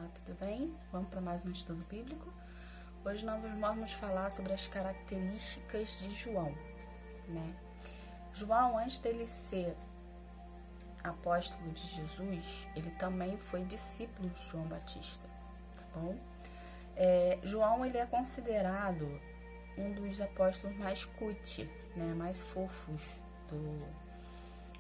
Olá, tudo bem? Vamos para mais um estudo bíblico. Hoje nós vamos falar sobre as características de João, né? João, antes dele ser apóstolo de Jesus, ele também foi discípulo de João Batista, tá bom? João, ele é considerado um dos apóstolos mais cutie, né? Mais fofos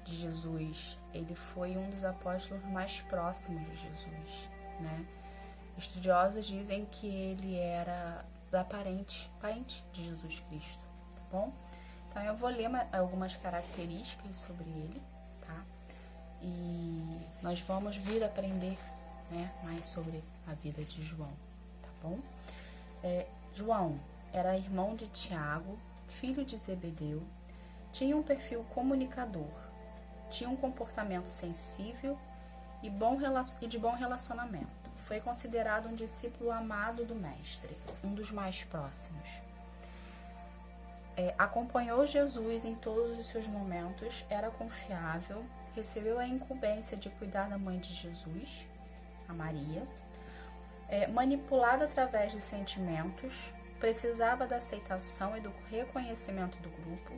de Jesus. Ele foi um dos apóstolos mais próximos de Jesus, né? Estudiosos dizem que ele era parente de Jesus Cristo, tá bom? Então eu vou ler algumas características sobre ele, tá? E nós vamos vir aprender, né, mais sobre a vida de João, tá bom? João era irmão de Tiago, filho de Zebedeu, tinha um perfil comunicador, tinha um comportamento sensível e de bom relacionamento. Foi considerado um discípulo amado do Mestre, um dos mais próximos. Acompanhou Jesus em todos os seus momentos, era confiável, recebeu a incumbência de cuidar da mãe de Jesus, a Maria, manipulado através dos sentimentos, precisava da aceitação e do reconhecimento do grupo,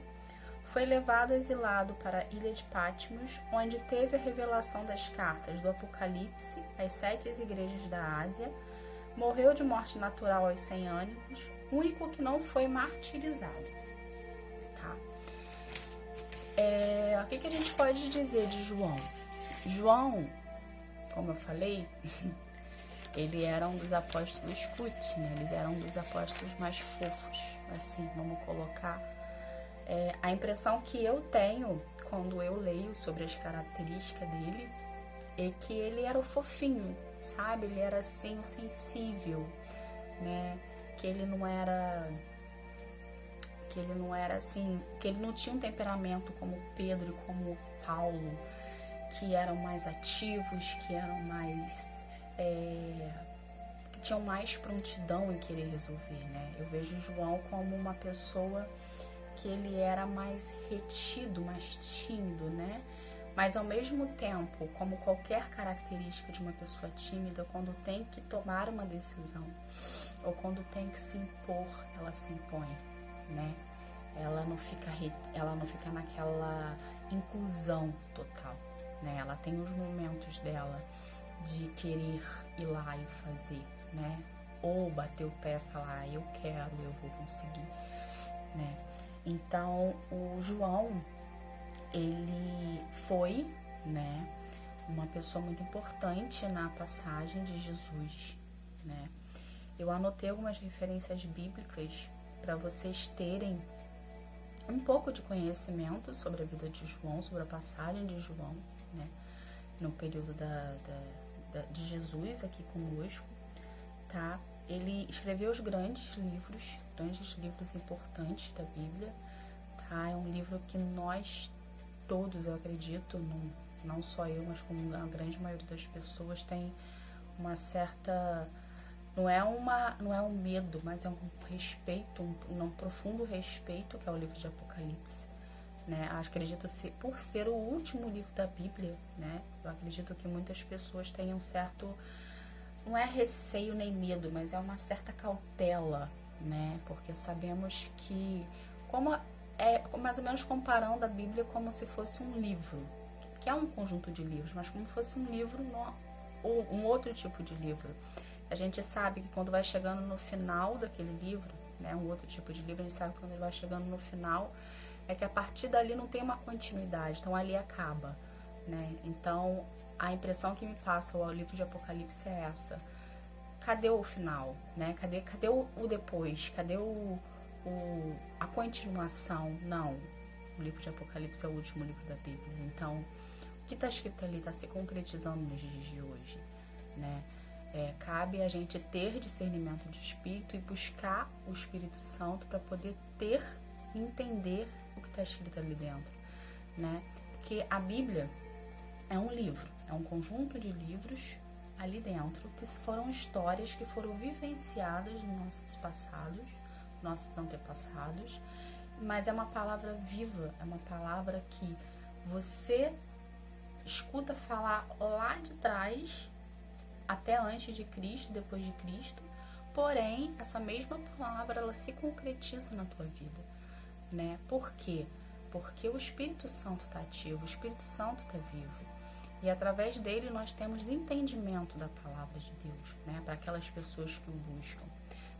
foi levado exilado para a ilha de Patmos, onde teve a revelação das cartas do Apocalipse às 7 igrejas da Ásia, morreu de morte natural aos 100 anos, único que não foi martirizado. Tá? O que a gente pode dizer de João? João, como eu falei, ele era um dos apóstolos cutie, né? Eles eram um dos apóstolos mais fofos, assim, vamos colocar. A impressão que eu tenho quando eu leio sobre as características dele é que ele era o fofinho, sabe? Ele era assim, o sensível, né? Que ele não era assim, que ele não tinha um temperamento como Pedro e como Paulo, que eram mais ativos, que eram mais que tinham mais prontidão em querer resolver, né? Eu vejo João como uma pessoa que ele era mais retido, mais tímido, né? Mas ao mesmo tempo, como qualquer característica de uma pessoa tímida, quando tem que tomar uma decisão ou quando tem que se impor, ela se impõe, né? Ela não fica naquela inclusão total, né? Ela tem os momentos dela de querer ir lá e fazer, né? Ou bater o pé e falar, eu quero, eu vou conseguir, né? Então, o João, ele foi, né, uma pessoa muito importante na passagem de Jesus, né? Eu anotei algumas referências bíblicas para vocês terem um pouco de conhecimento sobre a vida de João, sobre a passagem de João, né, no período de Jesus aqui conosco, tá? Ele escreveu os grandes livros importantes da Bíblia, tá? É um livro que nós todos, eu acredito, não só eu, mas como a grande maioria das pessoas, tem uma certa... Não é um medo, mas é um respeito, um profundo respeito, que é o livro de Apocalipse, né? Acredito, por ser o último livro da Bíblia, né? Eu acredito que muitas pessoas tenham certo... Não é receio nem medo, mas é uma certa cautela, né? Porque sabemos que, mais ou menos comparando a Bíblia como se fosse um livro, que é um conjunto de livros, mas como se fosse um livro ou um outro tipo de livro. A gente sabe que quando vai chegando no final daquele livro, né, um outro tipo de livro, a gente sabe que quando ele vai chegando no final, é que a partir dali não tem uma continuidade, então ali acaba, né? Então, a impressão que me passa o livro de Apocalipse é essa. Cadê o final, né? Cadê o depois? Cadê a continuação? Não. O livro de Apocalipse é o último livro da Bíblia. Então, o que está escrito ali está se concretizando nos dias de hoje, né? Cabe a gente ter discernimento de espírito e buscar o Espírito Santo para poder entender o que está escrito ali dentro, né? Porque a Bíblia é um livro, é um conjunto de livros ali dentro que foram histórias que foram vivenciadas nos nossos passados, nossos antepassados, mas é uma palavra viva, é uma palavra que você escuta falar lá de trás até antes de Cristo, depois de Cristo, porém, essa mesma palavra, ela se concretiza na tua vida, né? Por quê? Porque o Espírito Santo está ativo, o Espírito Santo está vivo. E através dele nós temos entendimento da palavra de Deus, né? Para aquelas pessoas que o buscam.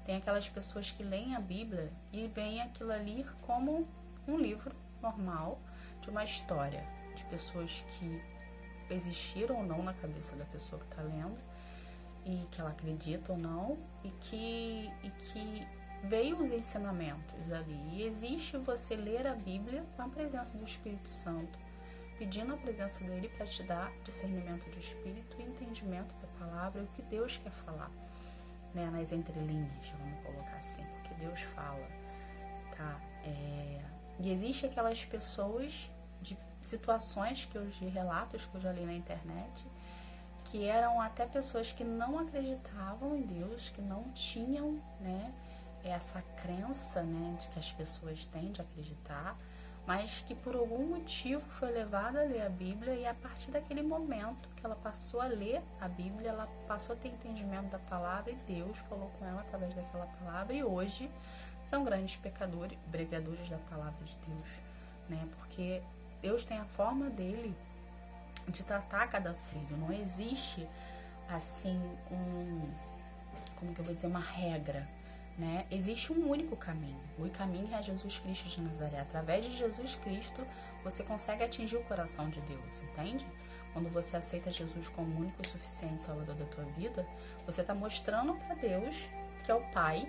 Tem aquelas pessoas que leem a Bíblia e veem aquilo ali como um livro normal, de uma história, de pessoas que existiram ou não na cabeça da pessoa que está lendo, e que ela acredita ou não, e que veio os ensinamentos ali. E existe você ler a Bíblia com a presença do Espírito Santo, pedindo a presença dele para te dar discernimento do Espírito e entendimento da palavra e o que Deus quer falar, né? Nas entrelinhas, vamos colocar assim, porque Deus fala, tá? E existe aquelas pessoas de situações de relatos que eu já li na internet, que eram até pessoas que não acreditavam em Deus, que não tinham, né, essa crença, né, de que as pessoas têm de acreditar, mas que por algum motivo foi levada a ler a Bíblia, e a partir daquele momento que ela passou a ler a Bíblia, ela passou a ter entendimento da palavra, e Deus falou com ela através daquela palavra, e hoje são grandes pecadores, pregadores da palavra de Deus, né? Porque Deus tem a forma dele de tratar cada filho. Não existe assim como que eu vou dizer, uma regra, né? Existe um único caminho. O caminho é Jesus Cristo de Nazaré. Através de Jesus Cristo você consegue atingir o coração de Deus, entende? Quando você aceita Jesus como único e suficiente Salvador da tua vida, você está mostrando para Deus, que é o Pai,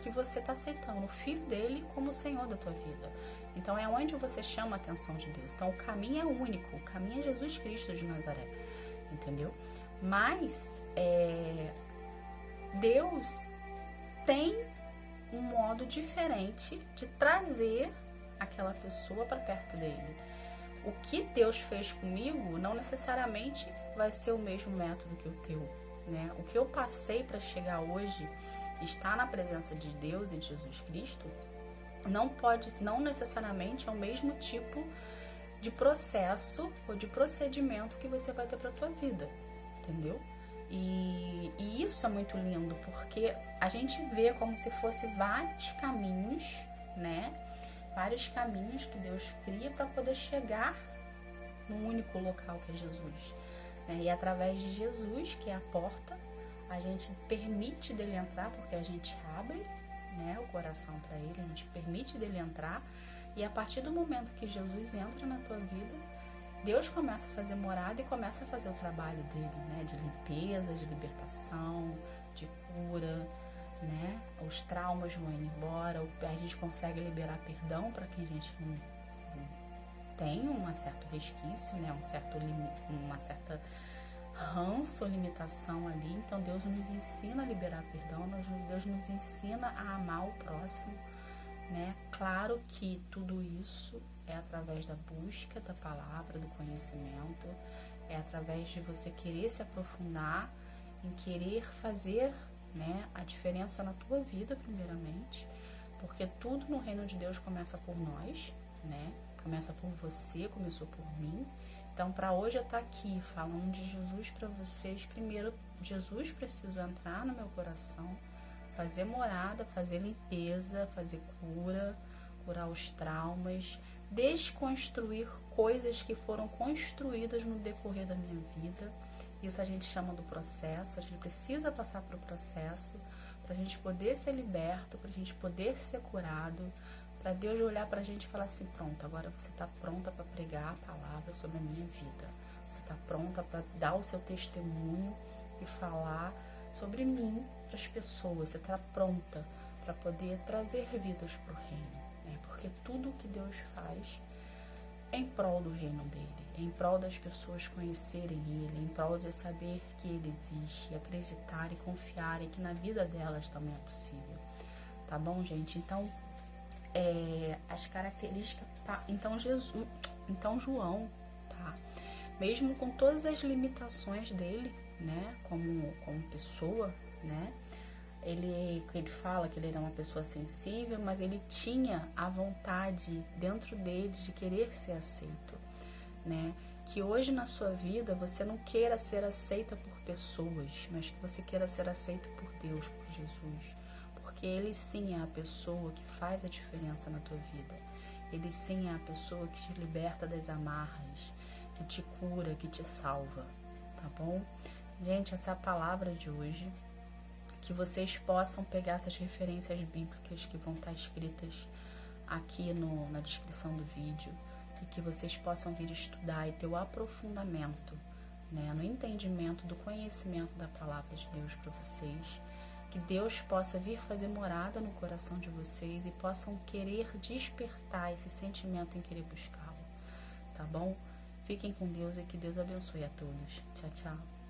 que você está aceitando o Filho dele como o Senhor da tua vida. Então é onde você chama a atenção de Deus. Então o caminho é único, o caminho é Jesus Cristo de Nazaré, entendeu? Mas Deus tem um modo diferente de trazer aquela pessoa para perto dele. O que Deus fez comigo não necessariamente vai ser o mesmo método que o teu, né? O que eu passei para chegar hoje, estar na presença de Deus e de Jesus Cristo, não necessariamente é o mesmo tipo de processo ou de procedimento que você vai ter para a tua vida, entendeu? E isso é muito lindo, porque a gente vê como se fosse vários caminhos, né? Vários caminhos que Deus cria para poder chegar num único local que é Jesus, né? E através de Jesus, que é a porta, a gente permite dele entrar, porque a gente abre, né, o coração para ele, a gente permite dele entrar, e a partir do momento que Jesus entra na tua vida, Deus começa a fazer morada e começa a fazer o trabalho dele, né, de limpeza, de libertação, de cura, né? Os traumas vão indo embora, a gente consegue liberar perdão para quem a gente não tem um certo resquício, né, uma certa ranço ou limitação ali. Então Deus nos ensina a liberar perdão, Deus nos ensina a amar o próximo, né? Claro que tudo isso é através da busca da palavra, do conhecimento, é através de você querer se aprofundar, em querer fazer, né, a diferença na tua vida primeiramente, porque tudo no reino de Deus começa por nós, né? Começa por você, começou por mim. Então, para hoje eu estar aqui falando de Jesus para vocês, primeiro, Jesus precisa entrar no meu coração, fazer morada, fazer limpeza, fazer cura, curar os traumas, desconstruir coisas que foram construídas no decorrer da minha vida. Isso a gente chama do processo. A gente precisa passar por o processo para a gente poder ser liberto, para a gente poder ser curado, para Deus olhar para a gente e falar assim: pronto, agora você está pronta para pregar a palavra sobre a minha vida. Você está pronta para dar o seu testemunho e falar sobre mim para as pessoas. Você está pronta para poder trazer vidas para o reino, né? Porque tudo que Deus faz é em prol do reino dele, é em prol das pessoas conhecerem ele, em prol de saber que ele existe, acreditar e confiarem que na vida delas também é possível. Tá bom, gente? Então, as características, então João, tá? Mesmo com todas as limitações dele, né, como pessoa, né, ele fala que ele era uma pessoa sensível, mas ele tinha a vontade dentro dele de querer ser aceito, né? que hoje na sua vida você não queira ser aceita por pessoas, mas que você queira ser aceito por Deus, por Jesus. Porque Ele sim é a pessoa que faz a diferença na tua vida. Ele sim é a pessoa que te liberta das amarras, que te cura, que te salva, tá bom? Gente, essa é a palavra de hoje. Que vocês possam pegar essas referências bíblicas que vão estar escritas aqui na descrição do vídeo e que vocês possam vir estudar e ter o aprofundamento, né, no entendimento do conhecimento da palavra de Deus para vocês. Que Deus possa vir fazer morada no coração de vocês e possam querer despertar esse sentimento em querer buscá-lo, tá bom? Fiquem com Deus e que Deus abençoe a todos. Tchau, tchau.